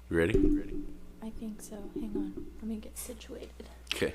You ready? I think so. Hang on. Let me get situated. Okay.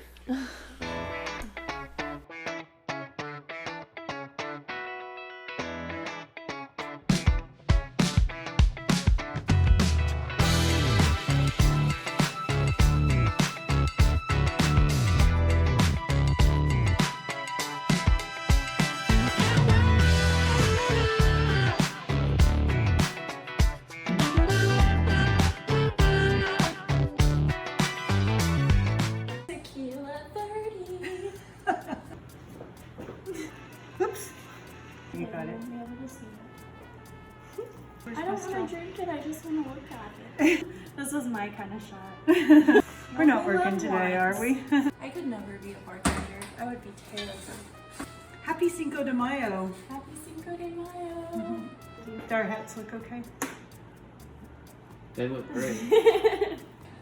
Tequila 30. Oops. You got it. I don't want to drink it. I just want to look at it. This was my kind of shot. We're not Only working love today, are we? I could never be a bartender. I would be terrible. Happy Cinco de Mayo. Happy Cinco de Mayo. Do our hats look okay? They look great.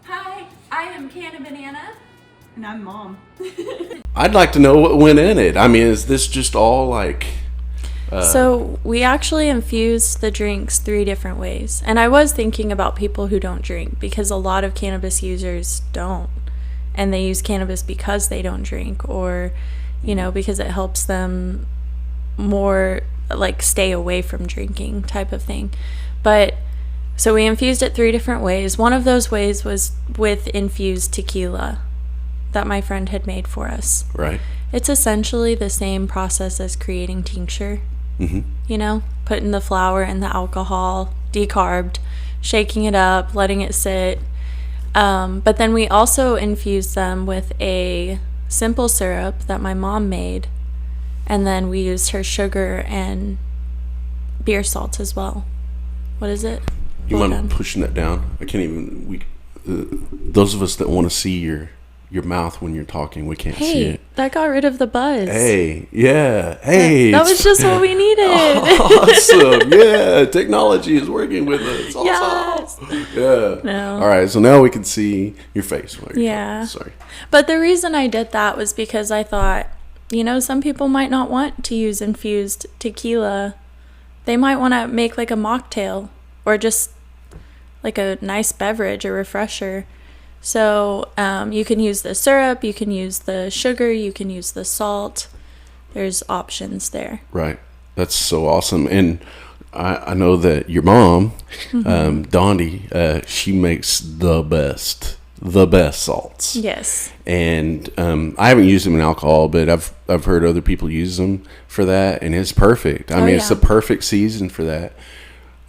Hi, I am Canna Banana. And I'm Mom. I'd like to know what went in it. I mean, is this just all like... So we actually infused the drinks 3 different ways. And I was thinking about people who don't drink, because a lot of cannabis users don't. And they use cannabis because they don't drink, or, you know, because it helps them more like stay away from drinking type of thing. But so we infused it 3 different ways. One of those ways was with infused tequila that my friend had made for us. Right. It's essentially the same process as creating tincture. Mm-hmm. You know, putting the flour and the alcohol, decarbed, shaking it up, letting it sit. But then we also infused them with a simple syrup that my mom made. And then we used her sugar and beer salts as well. What is it? You Hold mind on. pushing that down? I can't even... those of us that want to see your mouth when you're talking, we can't see Hey, it. that got rid of the buzz. Hey, yeah. Hey. That was just what we needed. Awesome. Yeah, technology is working with us. Awesome. Yes. Yeah. No. All right, so now we can see your face. While you're Yeah. talking. Sorry. But the reason I did that was because I thought, you know, some people might not want to use infused tequila. They might want to make like a mocktail or just like a nice beverage, a refresher. So you can use the syrup, you can use the sugar, you can use the salt. There's options there. Right. That's so awesome. And I know that your mom, Dondi, she makes the best salts. Yes. And I haven't used them in alcohol, but I've heard other people use them for that, and it's perfect. I mean, it's the perfect season for that.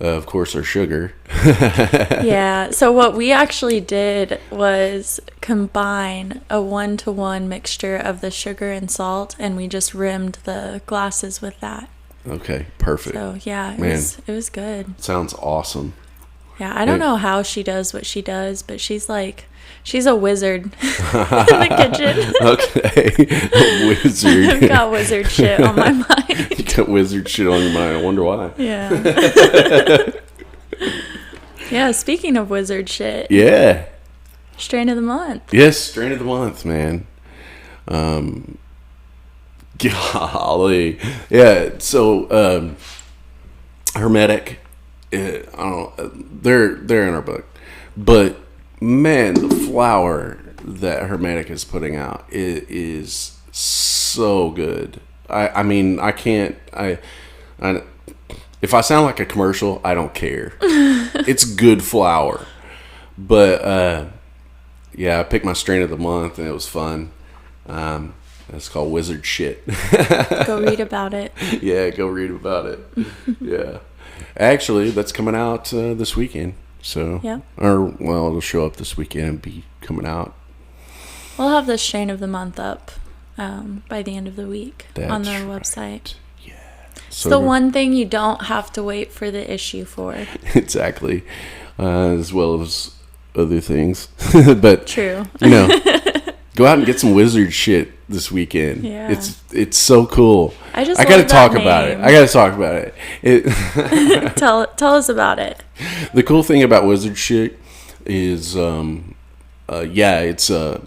Of course, our sugar. Yeah. So what we actually did was combine a 1-to-1 mixture of the sugar and salt, and we just rimmed the glasses with that. Okay, perfect. So yeah, Man. it was good. Sounds awesome. Yeah, I don't know how she does what she does, but she's a wizard in the kitchen. Okay, wizard. I've got wizard shit on my mind. You got wizard shit on your mind. I wonder why. Yeah. Yeah, speaking of wizard shit. Yeah. Strain of the month. Yes, strain of the month, man. Golly. Yeah, so Hermetic, I don't know, they're in our book. But man, the flower that Hermetic is putting out is so good. I mean, I can't if I sound like a commercial, I don't care. It's good flower. But yeah, I picked my strain of the month and it was fun. It's called Wizard Shit. Go read about it. Yeah, go read about it. Yeah. Actually, that's coming out this weekend. So, Yeah. Well, it'll show up this weekend and be coming out. We'll have the strain of the month up by the end of the week on the website. Yeah. It's So the one thing you don't have to wait for the issue for. Exactly. As well as other things. But, True. you know, go out and get some wizard shit this weekend. Yeah. It's so cool. I gotta love that talk about it. name. I gotta talk about it. Tell us about it. The cool thing about wizard shit is it's a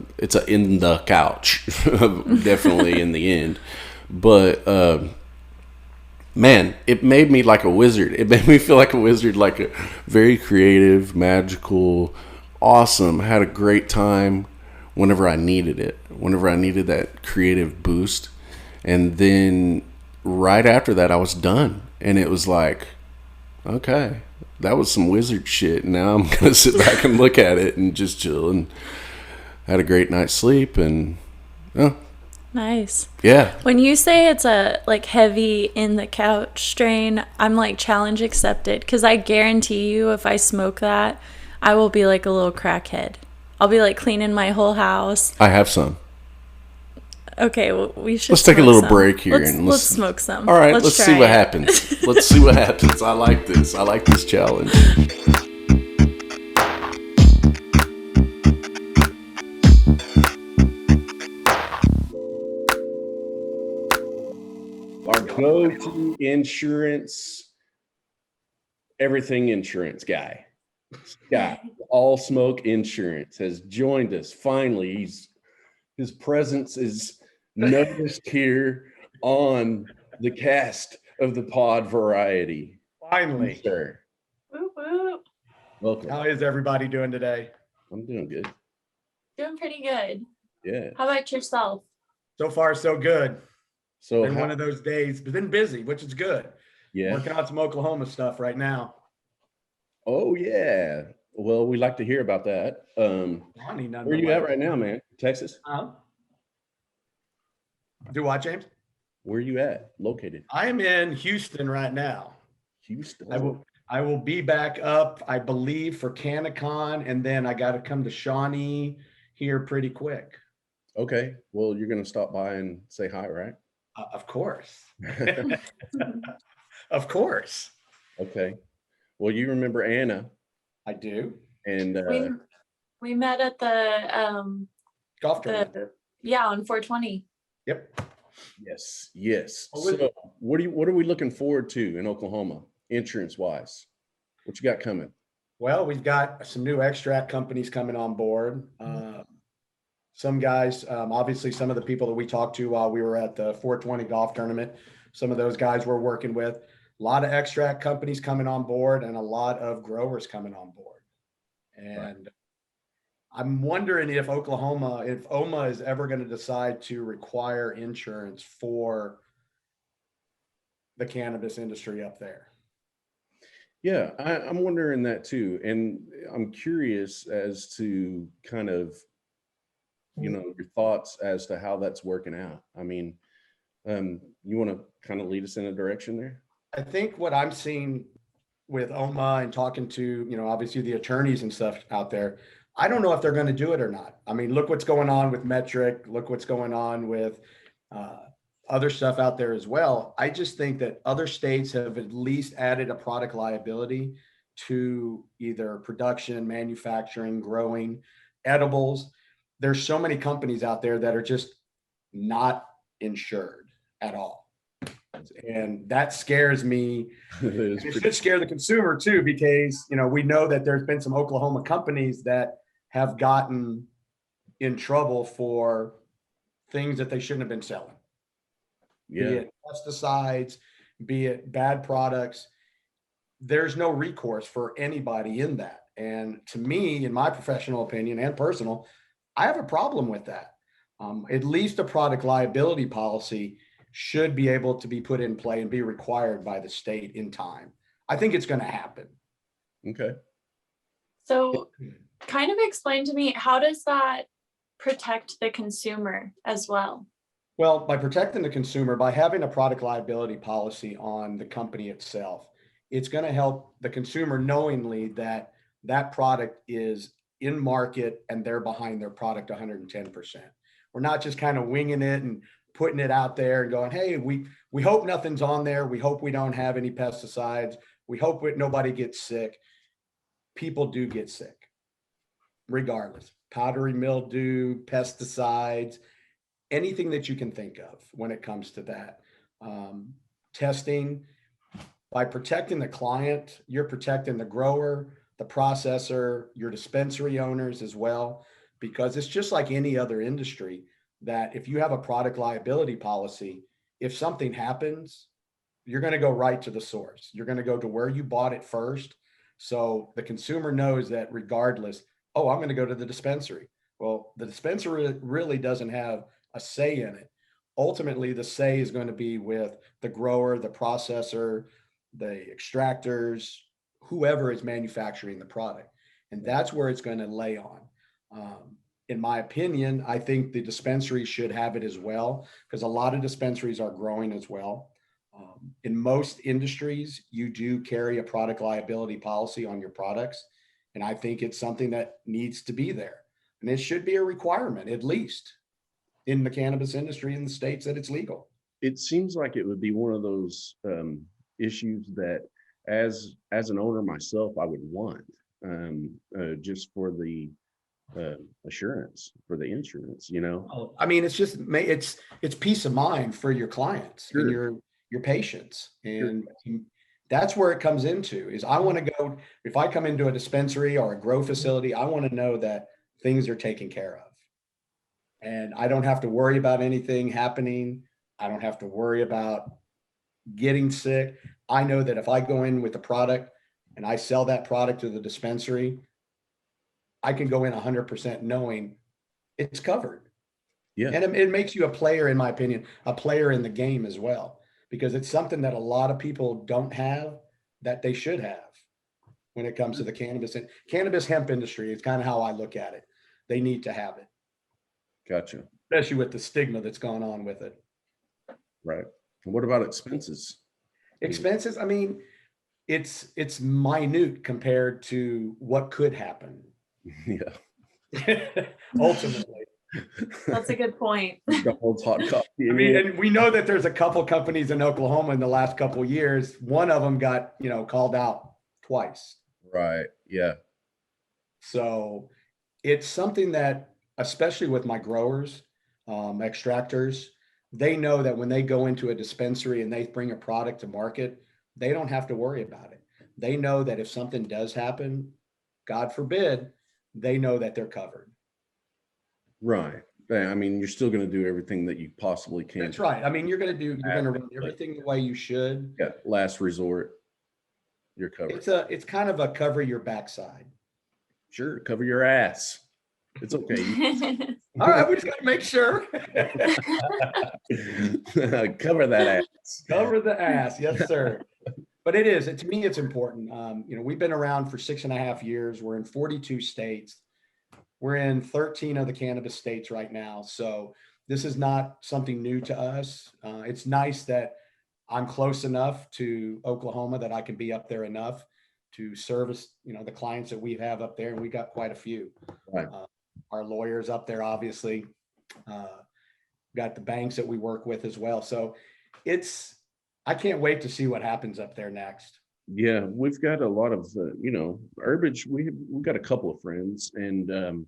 in the couch. Definitely in the end. But man, it made me like a wizard. It made me feel like a wizard, like a very creative, magical, awesome. I had a great time whenever I needed it, whenever I needed that creative boost. And then right after that, I was done. And it was like, okay, that was some wizard shit. Now I'm going to sit back and look at it and just chill. And had a great night's sleep. And, oh, Nice. yeah. When you say it's a like heavy in the couch strain, I'm like challenge accepted, because I guarantee you if I smoke that, I will be like a little crackhead. I'll be like cleaning my whole house. I have some. Okay, well, we should. Let's take a smoke little some. break here. Let's smoke some. All right, let's see try what it. happens. Let's see what happens. I like this. I like this challenge. Our go-to insurance, everything insurance guy, Scott, Allsmok Insurance, has joined us. Finally, his presence is noticed here on the cast of the pod variety. Finally. Sir, Whoop, whoop. welcome. How is everybody doing today? I'm doing good. Doing pretty good. Yeah. How about yourself? So far, so good. So Been one of those days. Been busy, which is good. yeah. Working on some Oklahoma stuff right now. Oh yeah. Well, we like to hear about that. I need none Where are of you my- at right now, man? Texas? Do what, James? Where are you at? Located? I am in Houston right now. Houston. I will be back up, I believe, for CanaCon, and then I got to come to Shawnee here pretty quick. Okay. Well, you're gonna stop by and say hi, right? Of course. Of course. Okay. Well, you remember Anna, I do. and We met at the Golf tournament. on 420. Yep. yes. Oh, So, what are we looking forward to in Oklahoma, insurance wise? What you got coming? Well, we've got some new extract companies coming on board. Some guys, obviously some of the people that we talked to while we were at the 420 golf tournament, some of those guys we're working with. A lot of extract companies coming on board and a lot of growers coming on board. And Right. I'm wondering if OMA is ever going to decide to require insurance for the cannabis industry up there. Yeah, I'm wondering that too, and I'm curious as to kind of, your thoughts as to how that's working out. I mean, you want to kind of lead us in a direction there? I think what I'm seeing with OMA and talking to, obviously the attorneys and stuff out there, I don't know if they're going to do it or not. I mean, look what's going on with Metric. Look what's going on with other stuff out there as well. I just think that other states have at least added a product liability to either production, manufacturing, growing, edibles. There's so many companies out there that are just not insured at all. And that scares me. It should scare the consumer too, because, we know that there's been some Oklahoma companies that have gotten in trouble for things that they shouldn't have been selling. Yeah. Be it pesticides, be it bad products. There's no recourse for anybody in that. And to me, in my professional opinion and personal, I have a problem with that. At least a product liability policy should be able to be put in play and be required by the state in time. I think it's going to happen. Okay. So kind of explain to me, how does that protect the consumer as well? Well, by protecting the consumer, by having a product liability policy on the company itself, it's going to help the consumer knowingly that that product is in market and they're behind their product 110%. We're not just kind of winging it and putting it out there and going, hey, we hope nothing's on there. We hope we don't have any pesticides. We hope nobody gets sick. People do get sick, regardless. Powdery mildew, pesticides, anything that you can think of when it comes to that. Testing, by protecting the client, you're protecting the grower, the processor, your dispensary owners as well, because it's just like any other industry that if you have a product liability policy, if something happens, you're going to go right to the source. You're going to go to where you bought it first. So the consumer knows that regardless, oh, I'm going to go to the dispensary. Well, the dispensary really doesn't have a say in it. Ultimately, the say is going to be with the grower, the processor, the extractors, whoever is manufacturing the product. And that's where it's going to lay on. In my opinion, I think the dispensary should have it as well, because a lot of dispensaries are growing as well. In most industries, you do carry a product liability policy on your products. And I think it's something that needs to be there. And it should be a requirement, at least in the cannabis industry in the states that it's legal. It seems like it would be one of those issues that as an owner myself, I would want just for the assurance, for the insurance, you know. I mean, it's just it's peace of mind for your clients and your patients. And that's where it comes into is I want to go, if I come into a dispensary or a grow facility, I want to know that things are taken care of. And I don't have to worry about anything happening. I don't have to worry about getting sick. I know that if I go in with a product and I sell that product to the dispensary, I can go in 100% knowing it's covered. Yeah. And it makes you a player, in my opinion, a player in the game as well, because it's something that a lot of people don't have that they should have when it comes to the cannabis and cannabis hemp industry. It's kind of how I look at it. They need to have it. Gotcha. Especially with the stigma that's gone on with it. Right. And what about expenses? Expenses, I mean, it's minute compared to what could happen. Yeah. Ultimately. That's a good point. The whole hot coffee. I mean, and we know that there's a couple companies in Oklahoma in the last couple of years. One of them got, called out twice. Right. Yeah. So it's something that, especially with my growers, extractors, they know that when they go into a dispensary and they bring a product to market, they don't have to worry about it. They know that if something does happen, God forbid, they know that they're covered. Right. I mean, you're still going to do everything that you possibly can. That's right. I mean, you're going to run everything the way you should. Yeah. Last resort, you're covered. It's kind of a cover your backside. Sure. Cover your ass. It's okay. All right. We just got to make sure. Cover that ass. Cover the ass. Yes, sir. But it is. To me, it's important. We've been around for 6.5 years. We're in 42 states. We're in 13 of the cannabis states right now. So this is not something new to us. It's nice that I'm close enough to Oklahoma that I can be up there enough to service, the clients that we have up there. And we got quite a few. Right. Our lawyers up there, obviously, got the banks that we work with as well. So I can't wait to see what happens up there next. Yeah, we've got a lot of, Herbage. We've got a couple of friends, and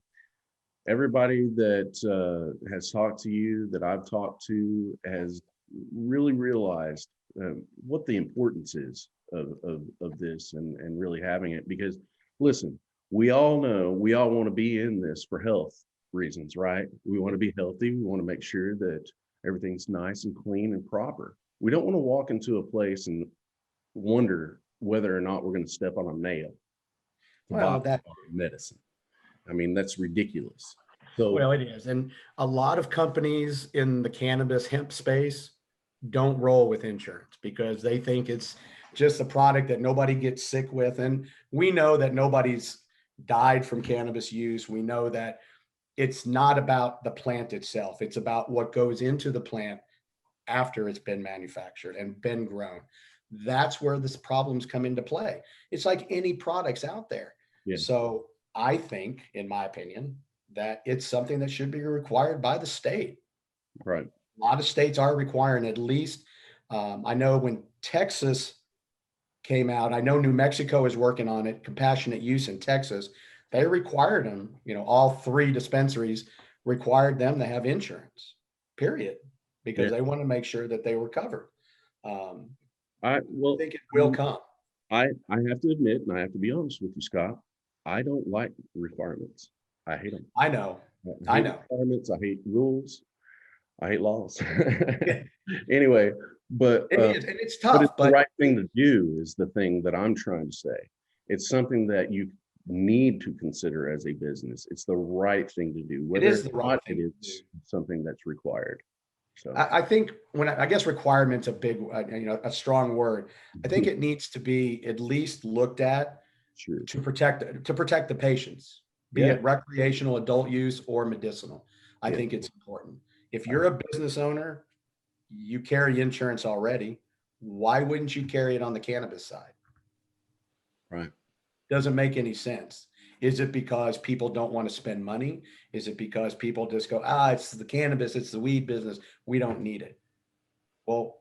everybody that has talked to you, that I've talked to, has really realized what the importance is of this and really having it. Because, listen, we all know we all want to be in this for health reasons, right? We want to be healthy. We want to make sure that everything's nice and clean and proper. We don't want to walk into a place and wonder whether or not we're going to step on a nail to buy medicine. I mean, that's ridiculous. So, well, it is. And a lot of companies in the cannabis hemp space don't roll with insurance because they think it's just a product that nobody gets sick with. And we know that nobody's died from cannabis use. We know that it's not about the plant itself. It's about what goes into the plant after it's been manufactured and been grown. That's where this problems come into play. It's like any products out there. Yeah. So I think, in my opinion, that it's something that should be required by the state. Right. A lot of states are requiring at least, I know when Texas came out, I know New Mexico is working on it, compassionate use in Texas. They required them, all 3 dispensaries required them to have insurance, period, because they want to make sure that they were covered. I think it will come. I have to admit, and I have to be honest with you, Scott, I don't like requirements. I hate them. I know. I hate requirements. I hate rules. I hate laws. Anyway, But It is, and it's but tough, it's the but right thing to do is the thing that I'm trying to say. It's something that you need to consider as a business. It's the right thing to do. it Whether is or the right not thing it to is do. something that's required. So I think I guess requirement's a big, a strong word. I think it needs to be at least looked at sure. to protect the patients, be Yeah. it recreational, adult use, or medicinal. I Yeah. think it's important. If you're a business owner, you carry insurance already. Why wouldn't you carry it on the cannabis side? Right. Doesn't make any sense. Is it because people don't want to spend money? Is it because people just go, it's the cannabis, it's the weed business, we don't need it? Well,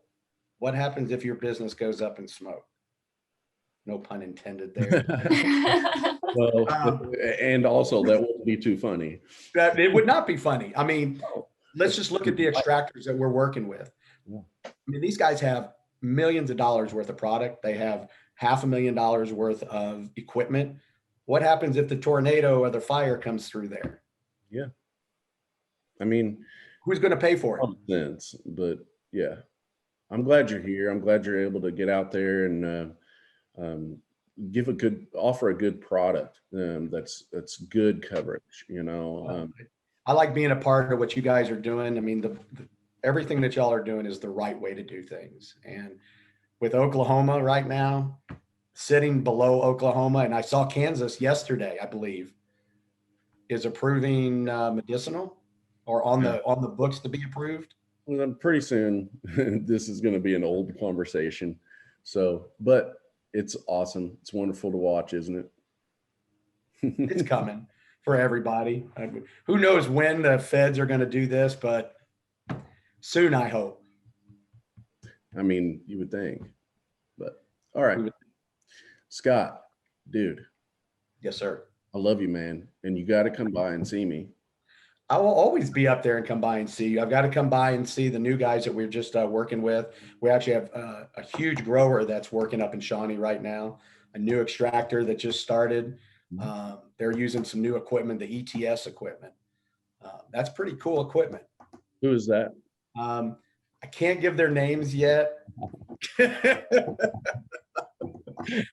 what happens if your business goes up in smoke? No pun intended there. Well, and also that wouldn't be too funny. That it would not be funny. I mean, let's just look at the extractors that we're working with. I mean, these guys have millions of dollars worth of product. They have $500,000 worth of equipment. What happens if the tornado or the fire comes through there? Yeah. I mean, who's going to pay for it? Sense, but yeah, I'm glad you're here. I'm glad you're able to get out there and offer a good product that's good coverage. I like being a part of what you guys are doing. I mean, everything that y'all are doing is the right way to do things. And with Oklahoma right now, sitting below Oklahoma, and I saw Kansas yesterday, I believe, is approving medicinal or on the books to be approved. Well, pretty soon, this is going to be an old conversation. So, but it's awesome. It's wonderful to watch, isn't it? It's coming for everybody. Who knows when the feds are going to do this, but soon, I hope. I mean, you would think, but all right. Scott, dude. Yes, sir. I love you, man. And you got to come by and see me. I will always be up there and come by and see you. I've got to come by and see the new guys that we're just working with. We actually have a huge grower that's working up in Shawnee right now, a new extractor that just started. They're using some new equipment, the ETS equipment. That's pretty cool equipment. Who is that? I can't give their names yet.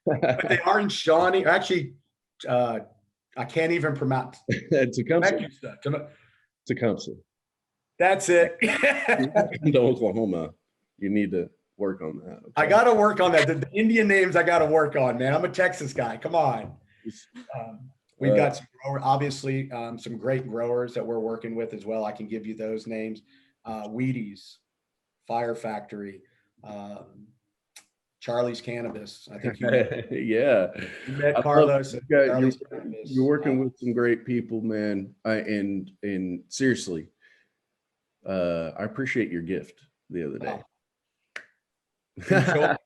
But they are in Shawnee. Actually, I can't even pronounce Tecumseh. That's it. To Oklahoma, you need to work on that. Okay? I got to work on that. The Indian names I got to work on, man. I'm a Texas guy. Come on. We've got some obviously some great growers that we're working with as well. I can give you those names. Wheaties, Fire Factory, Charlie's Cannabis. I think you met Carlos. You're working with some great people, man. And seriously, I appreciate your gift the other day. I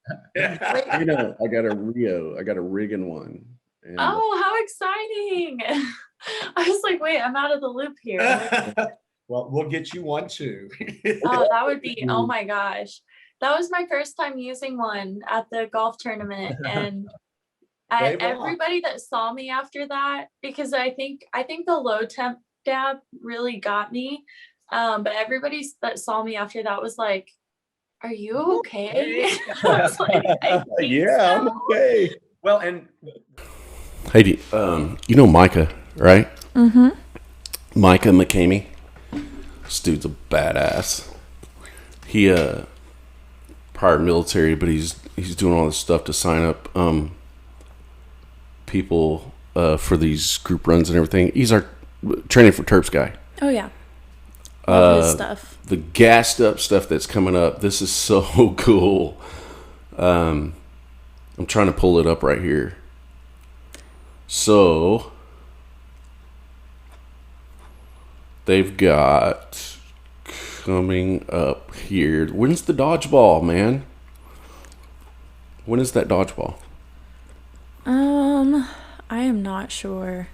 got a Riggin one. And oh, how exciting! I was like, wait, I'm out of the loop here. Well, we'll get you one too. Oh, that would be, oh my gosh. That was my first time using one at the golf tournament. And everybody that saw me after that, because I think the low temp dab really got me. But everybody that saw me after that was like, are you okay? I was like, yeah, I'm okay. Well, and Heidi, you know Micah, right? Mm-hmm. Micah McCamey. This dude's a badass. He prior military, but he's doing all this stuff to sign up people for these group runs and everything. He's our training for Terps guy. Oh yeah. Love his stuff. The gassed up stuff that's coming up. This is so cool. I'm trying to pull it up right here. So they've got coming up here. When's the dodgeball, man? When is that dodgeball? I am not sure.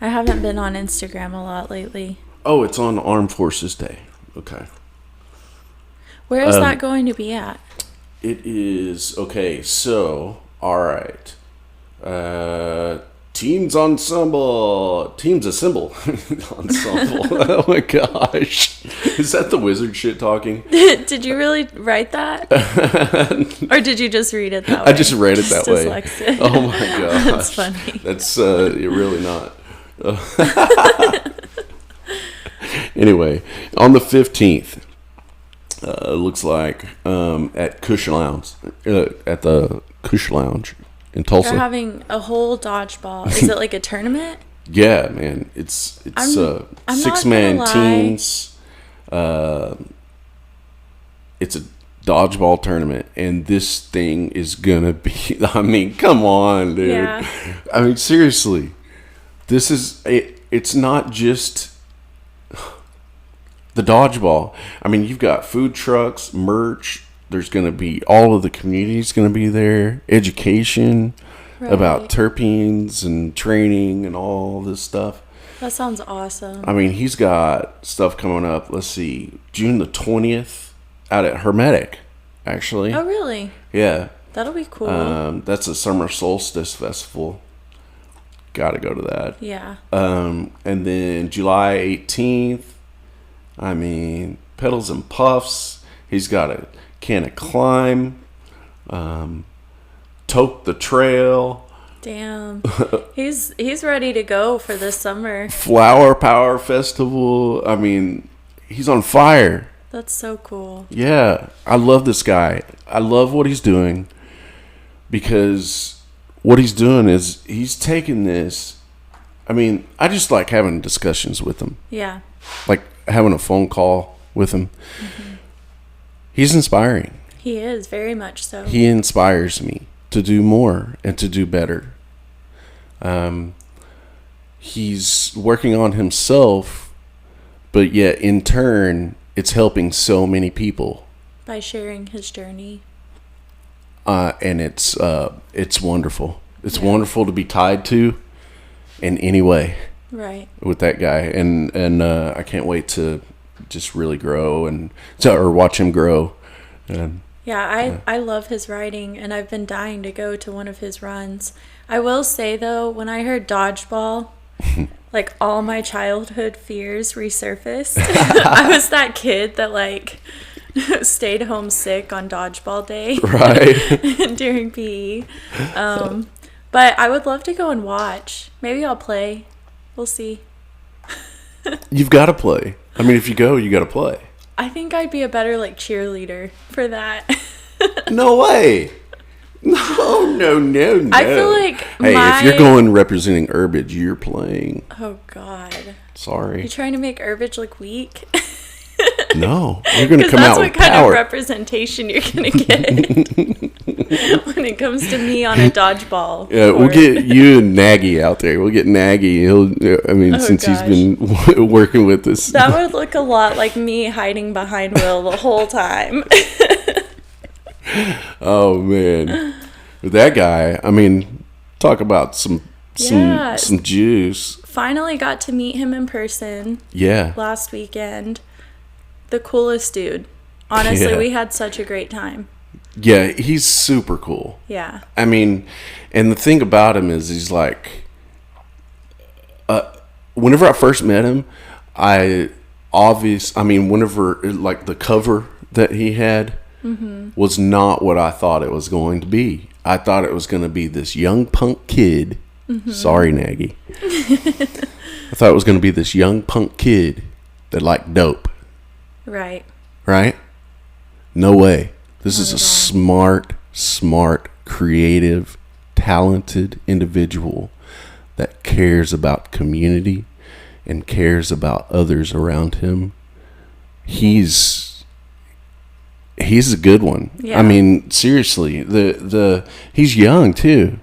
I haven't been on Instagram a lot lately. Oh, it's on Armed Forces Day. Okay. Where is that going to be at? It is, okay, so, all right. Teens Ensemble. Teams Assemble. Ensemble. Oh my gosh. Is that the wizard shit talking? Did you really write that? Or did you just read it that way? I just read it that way. Dyslexic. Oh my gosh. That's funny. That's really not. Anyway, on the 15th, looks like at Cush Lounge, at the Cush Lounge in Tulsa. They're having a whole dodgeball. Is it like a tournament? Yeah, man. It's I'm not 6-man gonna lie. teams. It's a dodgeball tournament, and this thing is gonna be. I mean, come on, dude. Yeah. I mean, seriously, this is it. It's not just the dodgeball. I mean, you've got food trucks, merch. There's going to be all of the community's going to be there. Education about terpenes and training and all this stuff. That sounds awesome. I mean, he's got stuff coming up. Let's see, June the 20th out at Hermetic, actually. Oh, really? Yeah. That'll be cool. That's a summer solstice festival. Got to go to that. Yeah. And then July 18th. I mean, Pedals and Puffs. He's got a Can of Climb. Toke the Trail. Damn. He's ready to go for this summer. Flower Power Festival. I mean, he's on fire. That's so cool. Yeah. I love this guy. I love what he's doing. Because what he's doing is he's taking this. I mean, I just like having discussions with him. Yeah. Like having a phone call with him. Mm-hmm. He's inspiring. He is, very much so. He inspires me to do more and to do better. He's working on himself, but yet in turn, it's helping so many people. By sharing his journey. And it's wonderful. It's wonderful to be tied to in any way. Right. With that guy, and I can't wait to just really grow or watch him grow. And I love his writing, and I've been dying to go to one of his runs. I will say though, when I heard dodgeball, like all my childhood fears resurfaced. I was that kid that like stayed home sick on dodgeball day, right? During PE. But I would love to go and watch. Maybe I'll play. We'll see. You've got to play. I mean, if you go, you got to play. I think I'd be a better like cheerleader for that. No way. No. I feel like if you're going representing Herbage, you're playing. Oh God. Sorry. You trying to make Herbage look weak? No, you're going to come out with power. That's what kind of representation you're going to get when it comes to me on a dodgeball. Yeah, we'll get you and Nagy out there. We'll get Nagy. Since he's been working with us. That would look a lot like me hiding behind Will the whole time. Oh man, with that guy. I mean, talk about some juice. Finally got to meet him in person. Yeah. Last weekend. The coolest dude. Honestly, we had such a great time. Yeah, he's super cool. Yeah. I mean, and the thing about him is he's like, whenever I first met him, whenever like the cover that he had was not what I thought it was going to be. I thought it was going to be this young punk kid. Sorry, Nagy. I thought it was going to be this young punk kid that liked dope. Right. Right? No way. This is a smart, creative, talented individual that cares about community and cares about others around him. He's a good one. Yeah. I mean, seriously, he's young too.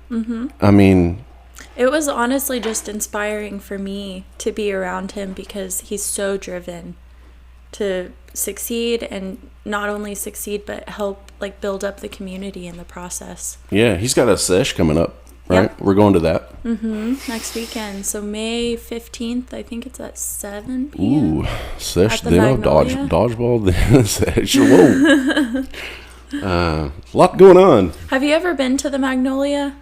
I mean, it was honestly just inspiring for me to be around him because he's so driven to succeed, and not only succeed but help like build up the community in the process. Yeah, he's got a sesh coming up, right? Yep. We're going to that. Next weekend. So May 15th, I think it's at 7 p.m. Ooh, sesh, then dodgeball, then sesh. Whoa. A lot going on. Have you ever been to the Magnolia?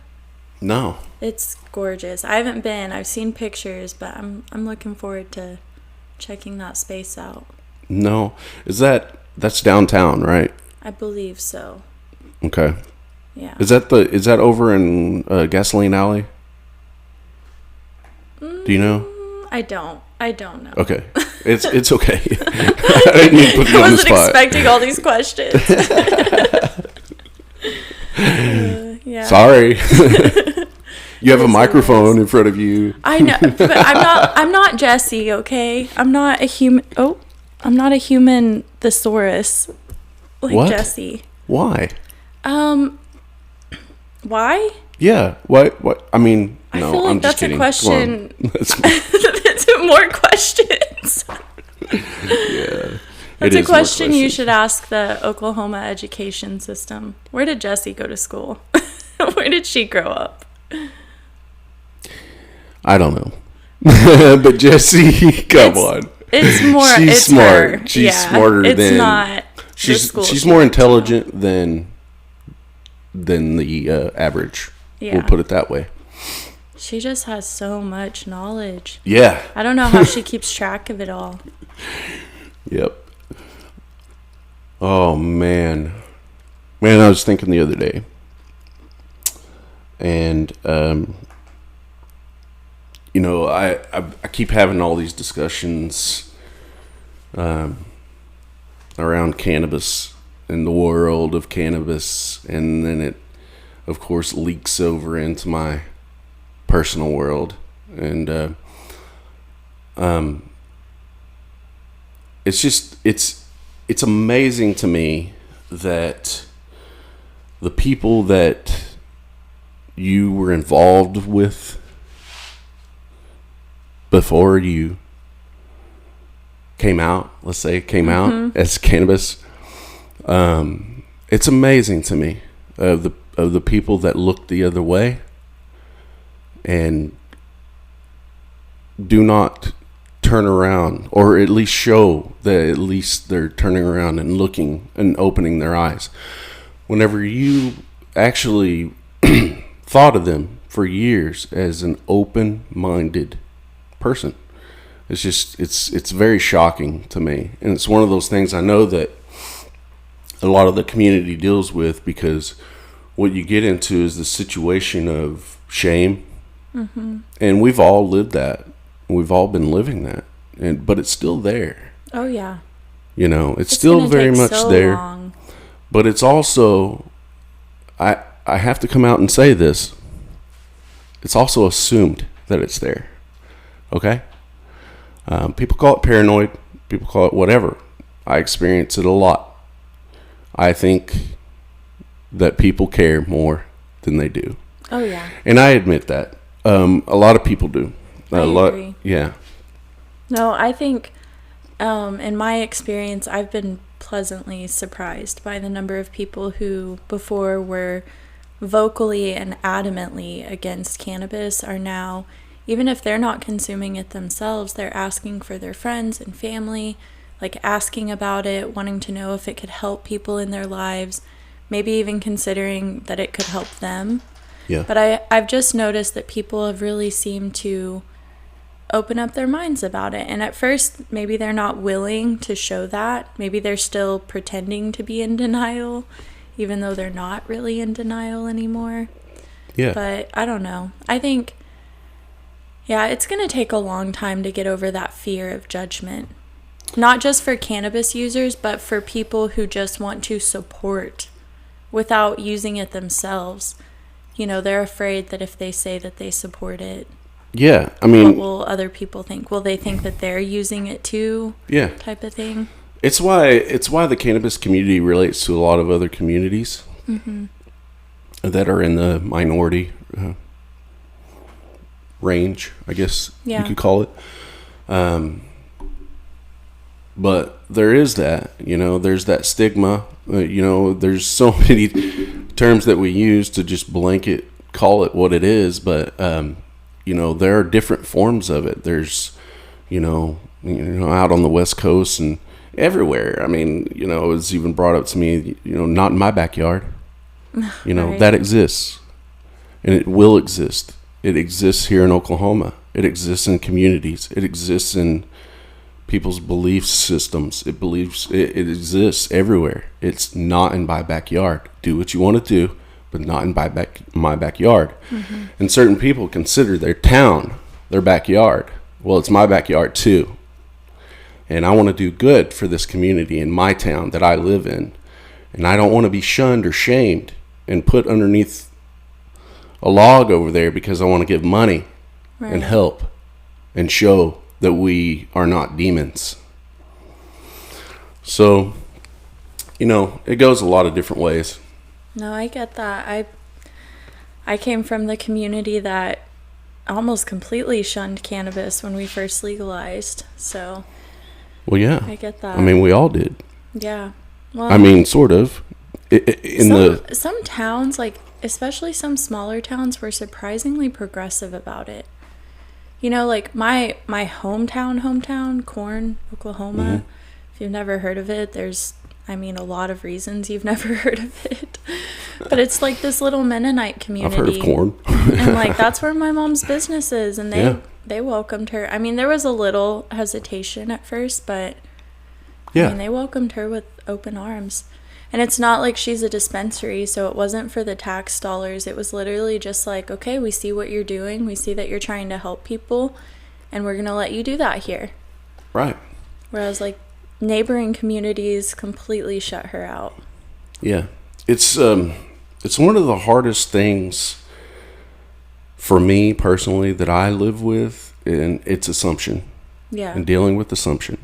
No. It's gorgeous. I haven't been. I've seen pictures, but I'm looking forward to checking that space out. No. That's downtown, right? I believe so. Okay. Yeah. Is that over in Gasoline Alley? Do you know? I don't know. Okay. It's okay. I didn't mean to put you I on the wasn't spot. expecting all these questions. Yeah. Sorry. You have a microphone in front of you. I know, but I'm not Jesse, okay? I'm not a human. Oh, I'm not a human thesaurus like What? Jesse. Why? Why? Yeah. What? I mean, I no, feel like I'm just that's kidding. a question. That's That's more questions. yeah. That's a question you should ask the Oklahoma education system. Where did Jessie go to school? Where did she grow up? I don't know. But Jessie, come on. It's more. She's it's smart. Her. She's yeah, smarter it's than. not. She's more intelligent than the average. Yeah. We'll put it that way. She just has so much knowledge. Yeah. I don't know how she keeps track of it all. Yep. Oh man, I was thinking the other day, and you know, I keep having all these discussions around cannabis and the world of cannabis, and then it, of course, leaks over into my personal world, and it's amazing to me that the people that you were involved with before you came out, let's say came out as cannabis, it's amazing to me of the people that look the other way and do not turn around, or at least show that at least they're turning around and looking and opening their eyes. Whenever you actually thought of them for years as an open-minded person, it's very shocking to me. And it's one of those things I know that a lot of the community deals with, because what you get into is the situation of shame. And we've all lived that. We've all been living that, but it's still there. Oh yeah. You know, it's still very much so there. Long. But it's also, I have to come out and say this. It's also assumed that it's there. Okay? People call it paranoid. People call it whatever. I experience it a lot. I think that people care more than they do. Oh yeah. And I admit that. A lot of people do. I agree. Yeah. No, I think in my experience, I've been pleasantly surprised by the number of people who before were vocally and adamantly against cannabis are now, even if they're not consuming it themselves, they're asking for their friends and family, like asking about it, wanting to know if it could help people in their lives, maybe even considering that it could help them. Yeah. But I've just noticed that people have really seemed to open up their minds about it. And at first, maybe they're not willing to show that. Maybe they're still pretending to be in denial, even though they're not really in denial anymore. Yeah. But I don't know. I think, yeah, it's going to take a long time to get over that fear of judgment. Not just for cannabis users, but for people who just want to support without using it themselves. You know, they're afraid that if they say that they support it, yeah, I mean, what will other people think? Will they think that they're using it too? Yeah. Type of thing. It's why the cannabis community relates to a lot of other communities that are in the minority range, I guess you could call it. But there is that, you know, there's that stigma. You know, there's so many terms that we use to just blanket call it what it is, but you know, there are different forms of it. There's, you know, out on the West Coast and everywhere. I mean, you know, it was even brought up to me, you know, not in my backyard. You know, Right. that exists. and it will exist. It exists here in Oklahoma. It exists in communities. It exists in people's belief systems. It exists everywhere. It's not in my backyard. Do what you want to do, but not in my backyard. Mm-hmm. And certain people consider their town their backyard. Well, it's my backyard too. And I want to do good for this community in my town that I live in. And I don't want to be shunned or shamed and put underneath a log over there because I want to give money and help and show that we are not demons. So, it goes a lot of different ways. No, I get that. I came from the community that almost completely shunned cannabis when we first legalized. So, well, yeah. I get that. I mean, we all did. Yeah. Well, I mean, sort of. Some towns, like especially some smaller towns, were surprisingly progressive about it. Like my hometown, Corn, Oklahoma. Mm-hmm. If you've never heard of it, there's, a lot of reasons you've never heard of it. But it's like this little Mennonite community. I've heard of Corn. And that's where my mom's business is, and they welcomed her. There was a little hesitation at first, but they welcomed her with open arms. And it's not like she's a dispensary, so it wasn't for the tax dollars. It was literally just like, okay, we see what you're doing. We see that you're trying to help people, and we're going to let you do that here. Right. Whereas, neighboring communities completely shut her out. Yeah. It's one of the hardest things for me personally that I live with, and it's assumption. Yeah. And dealing with assumption.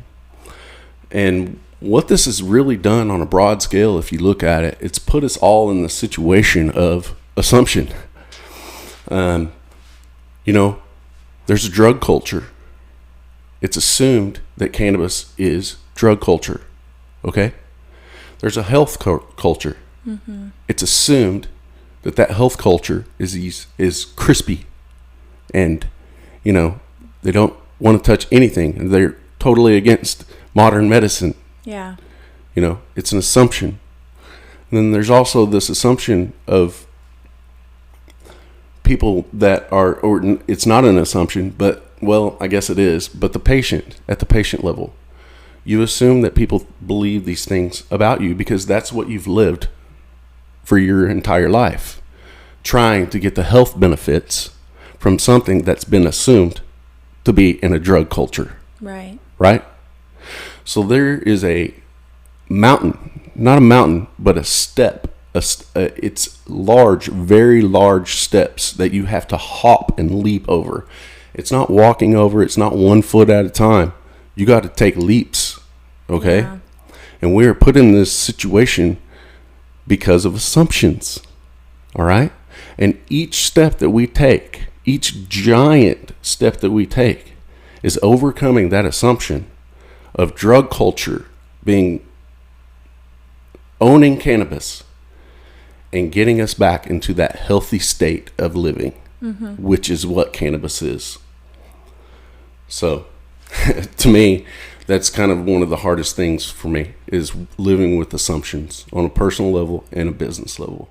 And what this has really done on a broad scale, if you look at it, it's put us all in the situation of assumption. There's a drug culture. It's assumed that cannabis is drug culture. Okay? There's a health culture. Mm-hmm. It's assumed that health culture is crispy, and they don't want to touch anything, and they're totally against modern medicine. Yeah. It's an assumption. And then there's also this assumption of people that are, or it's not an assumption, but, well, I guess it is, but at the patient level, you assume that people believe these things about you because that's what you've lived for your entire life, trying to get the health benefits from something that's been assumed to be in a drug culture. Right. Right? So there is a mountain, not a mountain, but a step. It's large, very large steps that you have to hop and leap over. It's not walking over. It's not 1 foot at a time. You got to take leaps, okay? Yeah. And we are put in this situation because of assumptions, all right? And each step that we take, each giant step that we take is overcoming that assumption of drug culture owning cannabis and getting us back into that healthy state of living, mm-hmm. which is what cannabis is. So, to me, that's kind of one of the hardest things for me is living with assumptions on a personal level and a business level.